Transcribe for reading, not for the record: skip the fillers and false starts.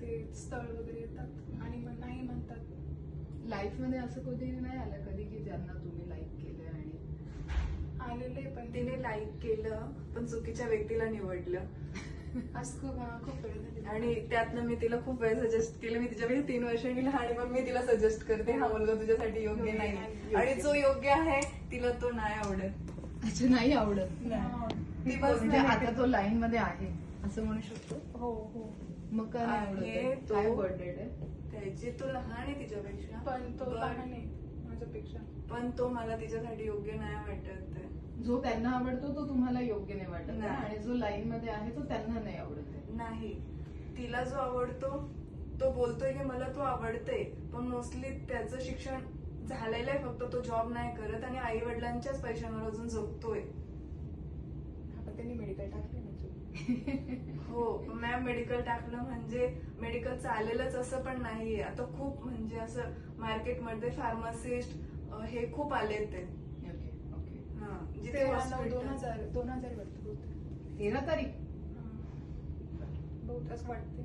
ते स्थळ वगैरे येतात आणि मग नाही म्हणतात. लाईफ मध्ये असं कधी नाही आलं कधी की ज्यांना तुम्ही लाईक केलं आणि आलेले पण तिने लाईक केलं पण चुकीच्या व्यक्तीला निवडलं. असं खूप वेळ झाली. आणि त्यातनं मी तिला खूप वेळ सजेस्ट केलं. मी तिच्यापेक्षा 3 वर्षांनी लहान आहे पण मी तिला सजेस्ट करते हा मुलगा तुझ्यासाठी योग्य नाही आणि जो योग्य आहे तिला तो नाही आवडत. अच्छा नाही आवडत. ती म्हणजे आता तो लाईन मध्ये आहे असं म्हणू शकतो. हो हो. मग का नाही आहे आवडत? तो. काय बर्थडे आहे? त्याची तो लहान आहे तिच्यापेक्षा पण तो पण- लहान आहे माझ्यापेक्षा. पण तो मला तिच्यासाठी योग्य नाही वाटत आहे. जो त्यांना आवडतो तो तुम्हाला योग्य नाही वाटत आहे नाही. आणि जो लाईन मध्ये आहे तो त्यांना नाही आवडत आहे. नाही, तिला जो आवडतो तो बोलतोय की मला तो आवडते पण मोस्टली त्याचं शिक्षण झालेलं आहे फक्त तो जॉब नाही करत आणि आई वडिलांच्याच पैशांवर अजून जगतोय. आपण त्यांनी मेडिकल टाकले म्हणजे हो मॅम मेडिकल टाकलं म्हणजे मेडिकल चालेलच असं पण नाहीये. आता खूप म्हणजे असं मार्केटमध्ये फार्मासिस्ट हे खूप आले ते ओके ओके. जिथे 2000 वाटतं. 13 तारीख बहुत असं वाटते.